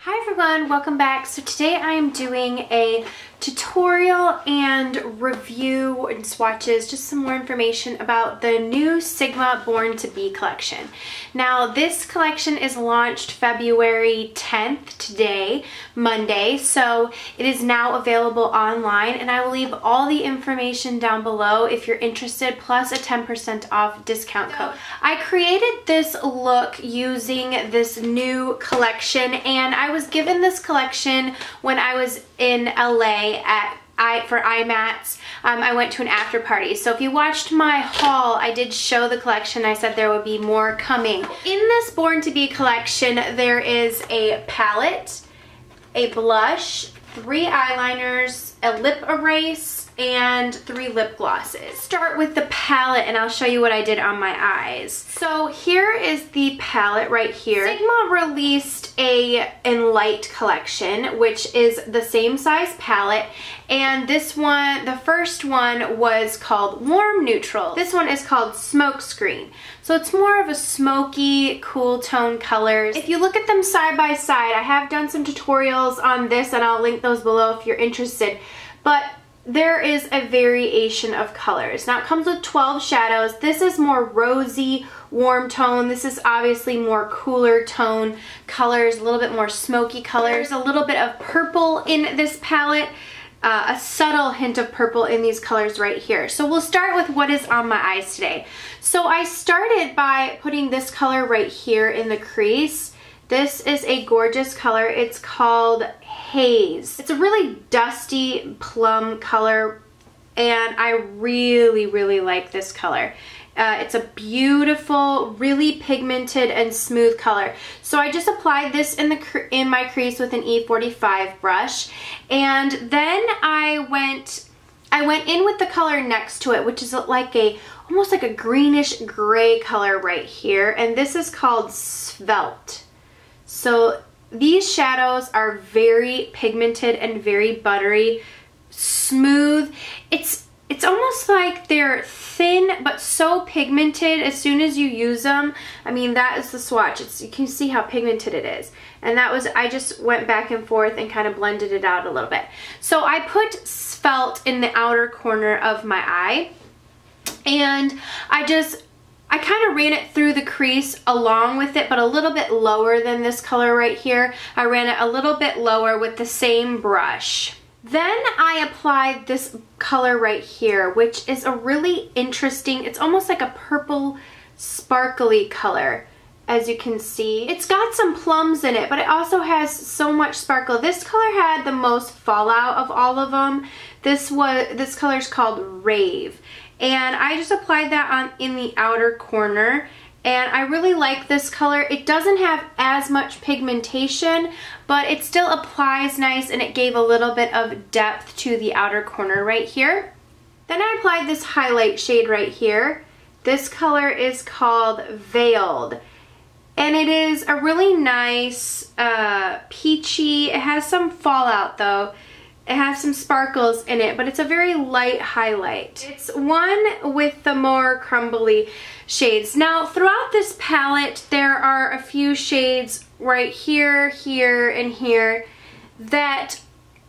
Hi everyone, welcome back. So today I am doing a tutorial and review and swatches, just some more information about the new Sigma Born to Be collection. Now this collection is launched February 10th, today, Monday, so it is now available online, and I will leave all the information down below if you're interested, plus a 10% off discount code. I created this look using this new collection, and I was given this collection when I was in LA for IMATS. I went to an after party. So if you watched my haul, I did show the collection. I said there would be more coming. In this Born to Be collection, there is a palette, a blush, 3 eyeliners, a lip erase, and 3 lip glosses. Start with the palette and I'll show you what I did on my eyes. So here is the palette right here. Sigma released a Light collection, which is the same size palette, and this one, the first one, was called Warm Neutral. This one is called Smoke Screen. So it's more of a smoky, cool tone colors. If you look at them side by side, I have done some tutorials on this and I'll link those below if you're interested, but there is a variation of colors. Now it comes with 12 shadows. This is more rosy, warm tone. This is obviously more cooler tone colors, a little bit more smoky colors. There's a little bit of purple in this palette, a subtle hint of purple in these colors right here. So we'll start with what is on my eyes today. So I started by putting this color right here in the crease. This is a gorgeous color. It's called Haze. It's a really dusty plum color, and I really like this color. It's a beautiful, really pigmented and smooth color. So I just applied this in my crease with an E45 brush, and then I went in with the color next to it, which is like almost like a greenish gray color right here, and this is called Svelte. So these shadows are very pigmented and very buttery, smooth. It's almost like they're thin but so pigmented as soon as you use them. I mean, that is the swatch. You can see how pigmented it is. And I just went back and forth and kind of blended it out a little bit. So I put Svelte in the outer corner of my eye, and I kind of ran it through the crease along with it, but a little bit lower than this color right here. I ran it a little bit lower with the same brush. Then I applied this color right here, which is a really interesting, it's almost like a purple sparkly color, as you can see. It's got some plums in it, but it also has so much sparkle. This color had the most fallout of all of them. This color is called Rave. And I just applied that in the outer corner, and I really like this color. It doesn't have as much pigmentation, but it still applies nice, and it gave a little bit of depth to the outer corner right here. Then I applied this highlight shade right here. This color is called Veiled, and it is a really nice peachy. It has some fallout though. It has some sparkles in it, but it's a very light highlight. It's one with the more crumbly shades. Now, throughout this palette, there are a few shades right here, here, and here that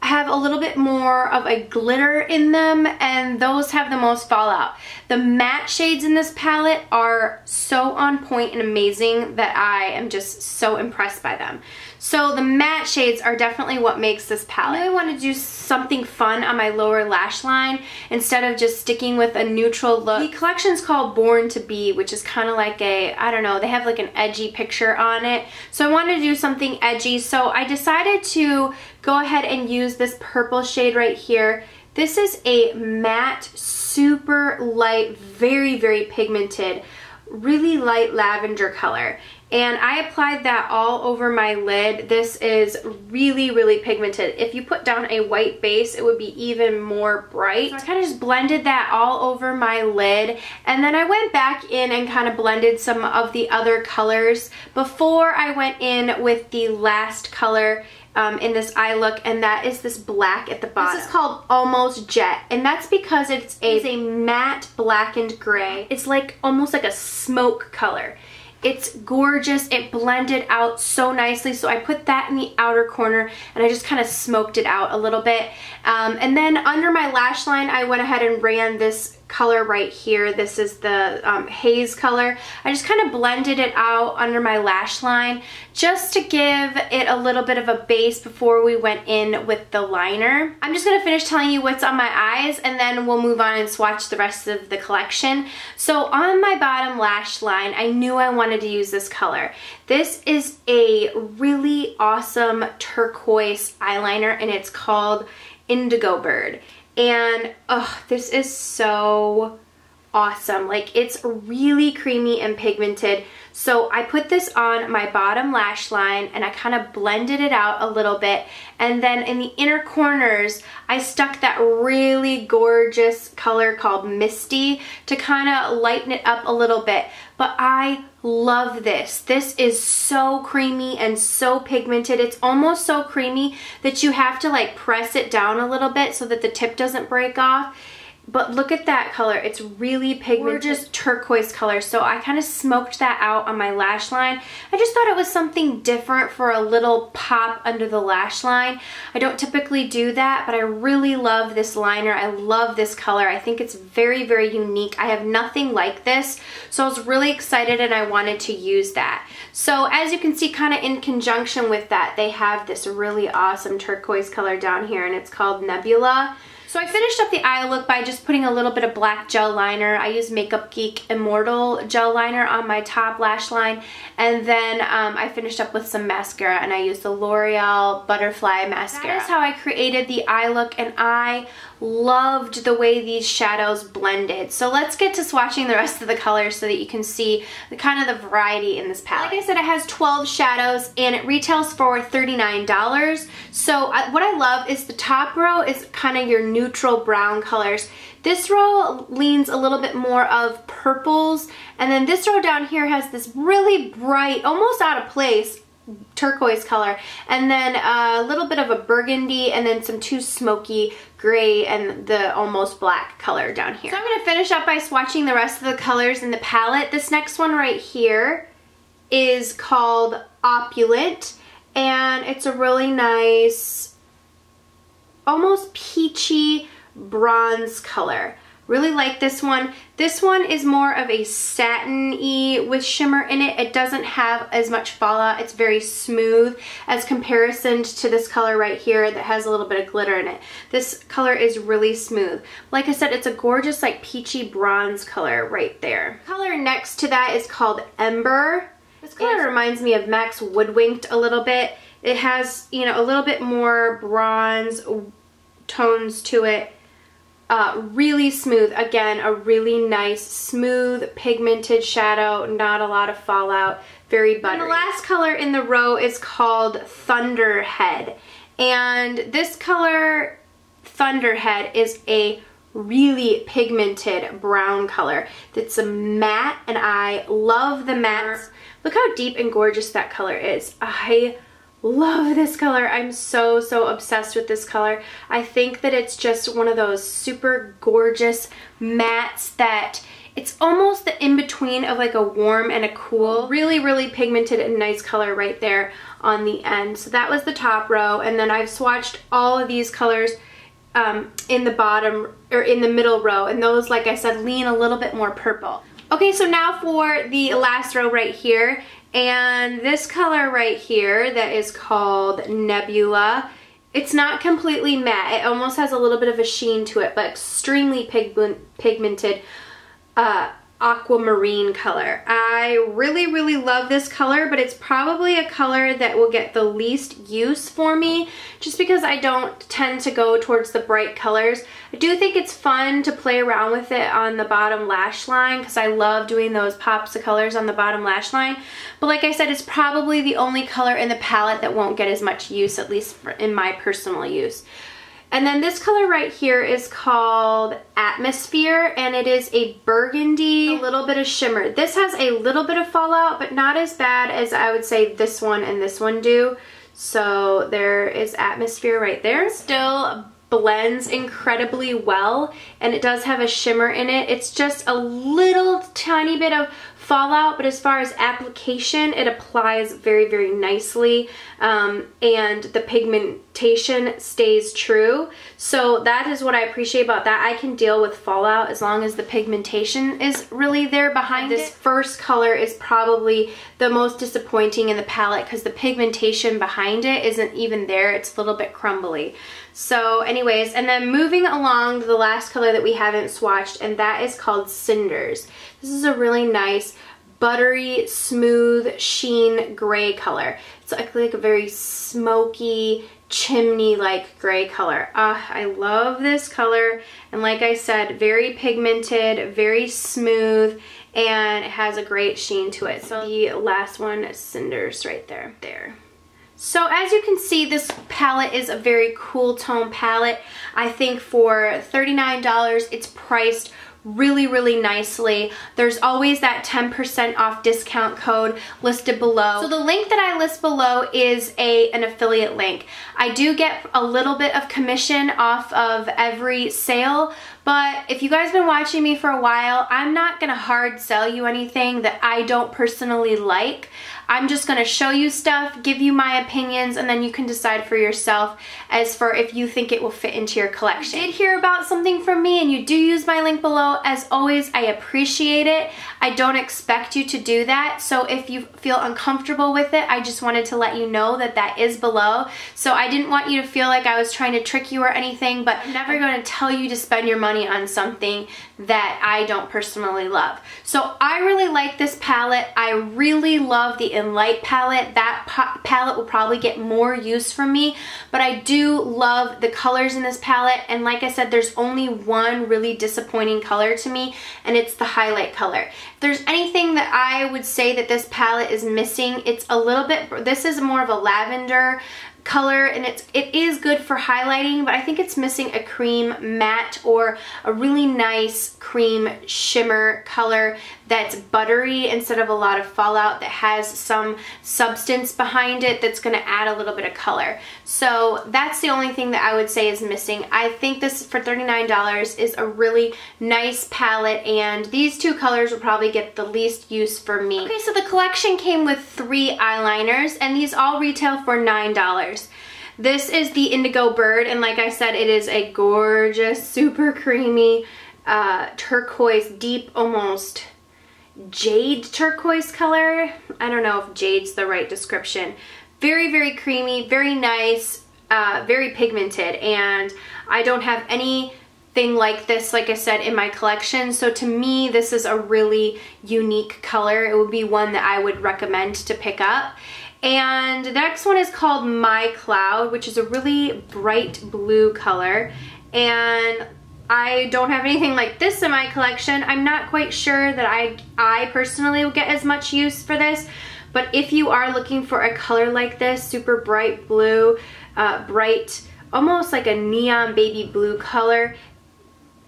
have a little bit more of a glitter in them, and those have the most fallout. The matte shades in this palette are so on point and amazing that I am just so impressed by them. So the matte shades are definitely what makes this palette. I really want to do something fun on my lower lash line instead of just sticking with a neutral look. The collection's called Born to Be, which is kind of like I don't know, they have like an edgy picture on it. So I wanted to do something edgy, so I decided to go ahead and use this purple shade right here. This is a matte, super light, very pigmented, really light lavender color. And I applied that all over my lid. This is really pigmented. If you put down a white base, it would be even more bright. So I kind of just blended that all over my lid, and then I went back in and kind of blended some of the other colors before I went in with the last color in this eye look, and that is this black at the bottom. This is called Almost Jet, and that's because it's a matte blackened gray. It's like almost like a smoke color. It's gorgeous. It blended out so nicely. So I put that in the outer corner and I just kind of smoked it out a little bit. And then under my lash line, I went ahead and ran this color right here. This is the haze color. I just kind of blended it out under my lash line just to give it a little bit of a base before we went in with the liner. I'm just going to finish telling you what's on my eyes and then we'll move on and swatch the rest of the collection. So on my bottom lash line, I knew I wanted to use this color. This is a really awesome turquoise eyeliner and it's called Indigo Bird. And oh, this is so awesome. Like, it's really creamy and pigmented. So I put this on my bottom lash line and I kind of blended it out a little bit. And then in the inner corners, I stuck that really gorgeous color called Misty to kind of lighten it up a little bit. But I love this. This is so creamy and so pigmented. It's almost so creamy that you have to like press it down a little bit so that the tip doesn't break off. But look at that color. It's really pigmented. Gorgeous turquoise color. So I kind of smoked that out on my lash line. I just thought it was something different for a little pop under the lash line. I don't typically do that, but I really love this liner. I love this color. I think it's very, very unique. I have nothing like this, so I was really excited and I wanted to use that. So as you can see, kind of in conjunction with that, they have this really awesome turquoise color down here and it's called Nebula. So I finished up the eye look by just putting a little bit of black gel liner. I used Makeup Geek Immortal gel liner on my top lash line. And then I finished up with some mascara and I used the L'Oreal Butterfly Mascara. That is how I created the eye look and I loved the way these shadows blended. So let's get to swatching the rest of the colors so that you can see the kind of the variety in this palette. Like I said, it has 12 shadows and it retails for $39. So what I love is the top row is kind of your neutral brown colors. This row leans a little bit more of purples, and then this row down here has this really bright, almost out of place, turquoise color, and then a little bit of a burgundy, and then some too smoky gray and the almost black color down here. So I'm going to finish up by swatching the rest of the colors in the palette. This next one right here is called Opulent, and it's a really nice, almost peachy bronze color. Really like this one. This one is more of a satin-y with shimmer in it. It doesn't have as much fallout. It's very smooth as comparison to this color right here that has a little bit of glitter in it. This color is really smooth. Like I said, it's a gorgeous like peachy bronze color right there. The color next to that is called Ember. This color reminds me of Max Woodwinked a little bit. It has, you know, a little bit more bronze tones to it. Really smooth. Again, a really nice, smooth, pigmented shadow, not a lot of fallout, very buttery. And the last color in the row is called Thunderhead. And this color, Thunderhead, is a really pigmented brown color that's a matte, and I love the mattes. Look how deep and gorgeous that color is. I love this color. I'm so obsessed with this color. I think that it's just one of those super gorgeous mattes that it's almost the in-between of like a warm and a cool. Really pigmented and nice color right there on the end. So that was the top row, and then I've swatched all of these colors in the bottom or in the middle row, and those, like I said, lean a little bit more purple. Okay, so now for the last row right here. And this color right here that is called Nebula, it's not completely matte. It almost has a little bit of a sheen to it, but extremely pigmented aquamarine color. I really love this color, but it's probably a color that will get the least use for me just because I don't tend to go towards the bright colors. I do think it's fun to play around with it on the bottom lash line because I love doing those pops of colors on the bottom lash line. But like I said, it's probably the only color in the palette that won't get as much use, at least in my personal use. And then this color right here is called Atmosphere, and it is a burgundy, a little bit of shimmer. This has a little bit of fallout, but not as bad as I would say this one and this one do. So there is Atmosphere right there. Still blends incredibly well, and it does have a shimmer in it. It's just a little tiny bit of fallout, but as far as application, it applies very, very nicely, and the pigmentation stays true. So that is what I appreciate about that. I can deal with fallout as long as the pigmentation is really there behind it. This first color is probably the most disappointing in the palette because the pigmentation behind it isn't even there. It's a little bit crumbly. So anyways, and then moving along to the last color that we haven't swatched, and that is called Cinders. This is a really nice buttery, smooth sheen gray color. It's like a very smoky, chimney-like gray color. I love this color, and like I said, very pigmented, very smooth, and it has a great sheen to it. So the last one is Cinders right there. So as you can see, this palette is a very cool tone palette. I think for $39, it's priced really, really nicely. There's always that 10% off discount code listed below. So the link that I list below is an affiliate link. I do get a little bit of commission off of every sale, but if you guys have been watching me for a while, I'm not gonna hard sell you anything that I don't personally like. I'm just gonna show you stuff, give you my opinions, and then you can decide for yourself as for if you think it will fit into your collection. If you did hear about something from me and you do use my link below, as always, I appreciate it. I don't expect you to do that, so if you feel uncomfortable with it, I just wanted to let you know that that is below. So I didn't want you to feel like I was trying to trick you or anything, but I'm never going to tell you to spend your money on something that I don't personally love. So I really like this palette. I really love the Enlight palette. That palette will probably get more use from me, but I do love the colors in this palette, and like I said, there's only one really disappointing color to me, and it's the highlight color. If there's anything that I would say that this palette is missing, it's a little bit, this is more of a lavender color, and it is good for highlighting, but I think it's missing a cream matte or a really nice cream shimmer color that's buttery instead of a lot of fallout, that has some substance behind it that's going to add a little bit of color. So that's the only thing that I would say is missing. I think this for $39 is a really nice palette, and these two colors will probably get the least use for me. Okay, so the collection came with 3 eyeliners, and these all retail for $9. This is the Indigo Bird, and like I said, it is a gorgeous, super creamy, turquoise, deep, almost jade turquoise color. I don't know if jade's the right description. Very, very creamy, very nice, very pigmented, and I don't have anything like this, like I said, in my collection. So to me, this is a really unique color. It would be one that I would recommend to pick up. And the next one is called My Cloud, which is a really bright blue color, and I don't have anything like this in my collection. I'm not quite sure that I personally will get as much use for this, but if you are looking for a color like this, super bright blue, bright, almost like a neon baby blue color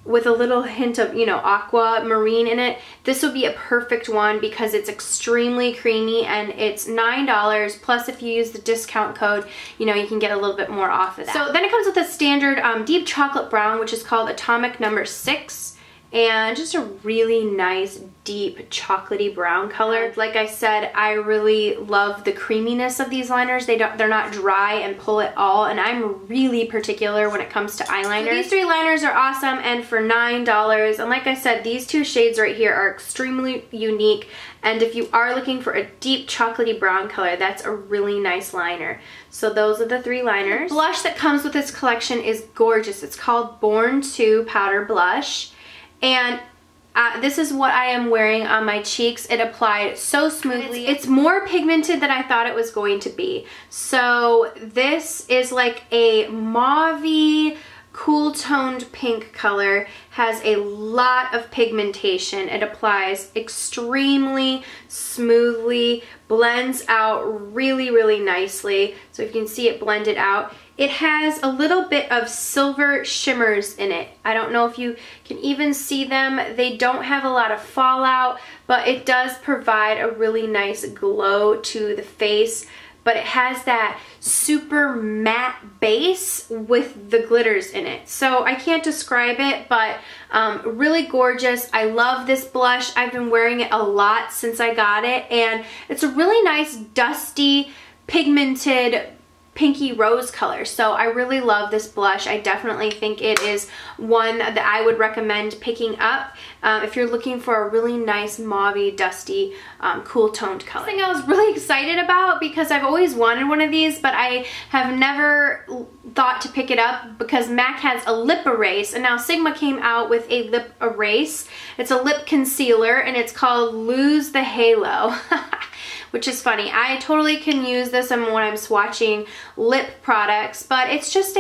with a little hint of, you know, aquamarine in it, this would be a perfect one because it's extremely creamy, and it's $9, plus if you use the discount code, you know, you can get a little bit more off of that. So then it comes with a standard deep chocolate brown, which is called Atomic Number 6. And just a really nice deep chocolatey brown color. Like I said, I really love the creaminess of these liners. They're not dry and pull at all, and I'm really particular when it comes to eyeliner. So these 3 liners are awesome, and for $9. And like I said, these 2 shades right here are extremely unique, and if you are looking for a deep chocolatey brown color, that's a really nice liner. So those are the 3 liners. The blush that comes with this collection is gorgeous. It's called Born To Powder Blush. And this is what I am wearing on my cheeks. It applied so smoothly. It's more pigmented than I thought it was going to be. So this is like a mauve-y, cool toned pink color, has a lot of pigmentation. It applies extremely smoothly, blends out really, really nicely. So if you can see it blended out. It has a little bit of silver shimmers in it. I don't know if you can even see them. They don't have a lot of fallout, but it does provide a really nice glow to the face. but it has that super matte base with the glitters in it. So I can't describe it, but really gorgeous. I love this blush. I've been wearing it a lot since I got it, and it's a really nice dusty pigmented pinky rose color. So I really love this blush. I definitely think it is one that I would recommend picking up if you're looking for a really nice mauvey, dusty, cool toned color. Something I was really excited about because I've always wanted one of these, but I have never thought to pick it up because MAC has a lip erase, and now Sigma came out with a lip erase. It's a lip concealer and it's called Lose the Halo. Which is funny. I totally can use this when I'm swatching lip products, but it's just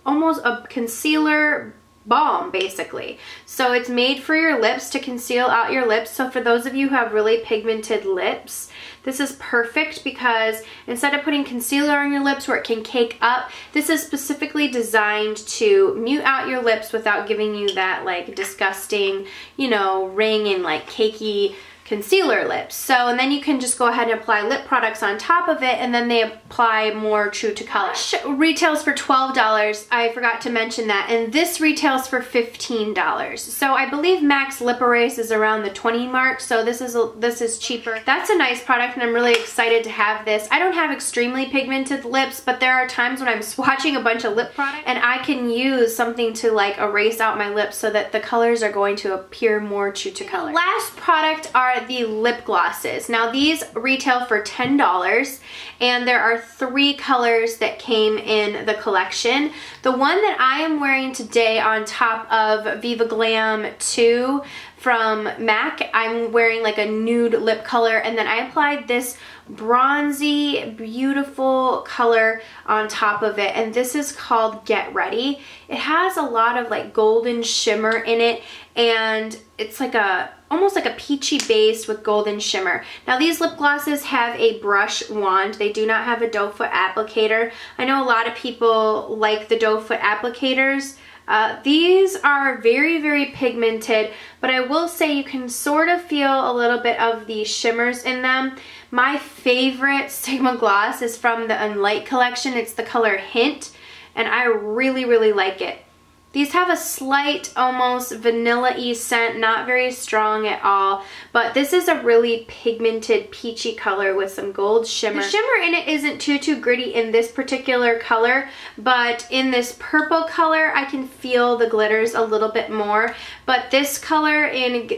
almost a concealer balm basically. So it's made for your lips to conceal out your lips. So for those of you who have really pigmented lips, this is perfect because instead of putting concealer on your lips where it can cake up, this is specifically designed to mute out your lips without giving you that like disgusting, you know, ring and like cakey concealer lips. So, and then you can just go ahead and apply lip products on top of it, and then they apply more true to color. Retails for $12. I forgot to mention that, and this retails for $15. So I believe MAC's lip erase is around the $20 mark, so this is cheaper. That's a nice product, and I'm really excited to have this. I don't have extremely pigmented lips, but there are times when I'm swatching a bunch of lip products, and I can use something to like erase out my lips so that the colors are going to appear more true to color. The last product are the lip glosses. Now these retail for $10, and there are 3 colors that came in the collection. The one that I am wearing today on top of Viva Glam 2 from MAC, I'm wearing like a nude lip color, and then I applied this bronzy, beautiful color on top of it, and this is called Get Ready. It has a lot of like golden shimmer in it, and it's like almost like a peachy base with golden shimmer. Now these lip glosses have a brush wand. They do not have a doe foot applicator. I know a lot of people like the doe foot applicators. These are very, very pigmented, but I will say you can sort of feel a little bit of the shimmers in them. My favorite Sigma gloss is from the Unlight collection. It's the color Hint, and I really, really like it. These have a slight, almost vanilla-y scent, not very strong at all, but this is a really pigmented, peachy color with some gold shimmer. The shimmer in it isn't too gritty in this particular color, but in this purple color, I can feel the glitters a little bit more, but this color in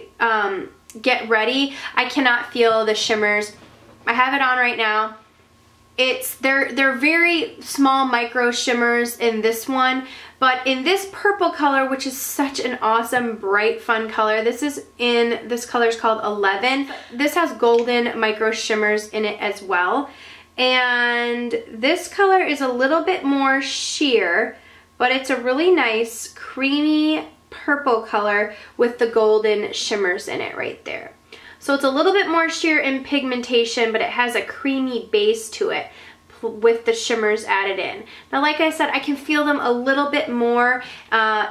Get Ready, I cannot feel the shimmers. I have it on right now. They're very small micro shimmers in this one, but in this purple color, which is such an awesome, bright, fun color, this color is called 11. This has golden micro shimmers in it as well. And this color is a little bit more sheer, but it's a really nice creamy purple color with the golden shimmers in it right there. So it's a little bit more sheer in pigmentation, but it has a creamy base to it with the shimmers added in. Now, like I said, I can feel them a little bit more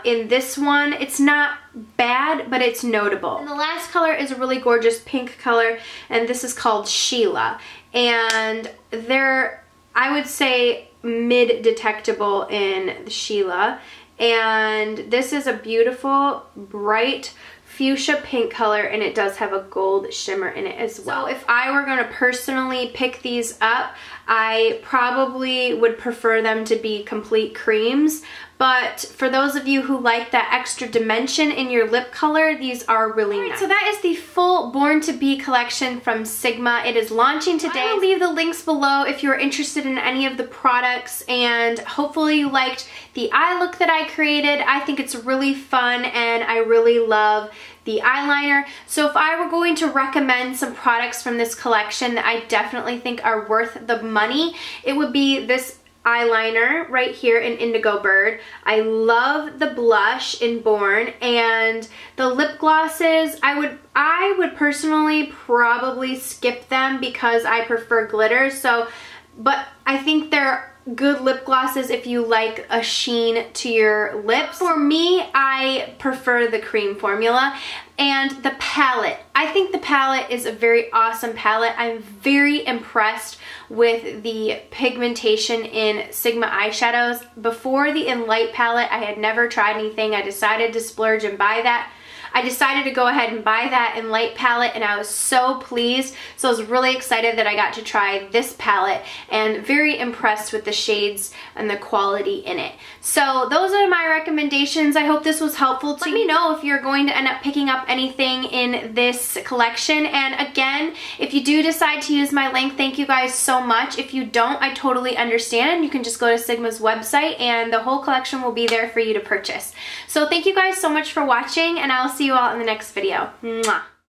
in this one. It's not bad, but it's notable. And the last color is a really gorgeous pink color, and this is called Sheila. And they're, I would say, mid-detectable in the Sheila. And this is a beautiful, bright, fuchsia pink color, and it does have a gold shimmer in it as well. So if I were going to personally pick these up, I probably would prefer them to be complete creams, but for those of you who like that extra dimension in your lip color, these are really nice. So that is the full Born to Be collection from Sigma. It is launching today. I will leave the links below if you're interested in any of the products, and hopefully you liked the eye look that I created. I think it's really fun, and I really love the eyeliner. So if I were going to recommend some products from this collection that I definitely think are worth the money, it would be this eyeliner right here in Indigo Bird. I love the blush in Born, and the lip glosses, I would personally probably skip them because I prefer glitter. So, but I think they're good lip glosses if you like a sheen to your lips. For me, I prefer the cream formula. And the palette. I think the palette is a very awesome palette. I'm very impressed with the pigmentation in Sigma eyeshadows. Before the In Light palette, I had never tried anything. I decided to splurge and buy that. I decided to go ahead and buy that In Light palette, and I was so pleased. So I was really excited that I got to try this palette and very impressed with the shades and the quality in it. So those are my recommendations. I hope this was helpful to you. Let me know if you're going to end up picking up anything in this collection. And again, if you do decide to use my link, thank you guys so much. If you don't, I totally understand. You can just go to Sigma's website and the whole collection will be there for you to purchase. So thank you guys so much for watching, and I'll see you all in the next video. Mwah.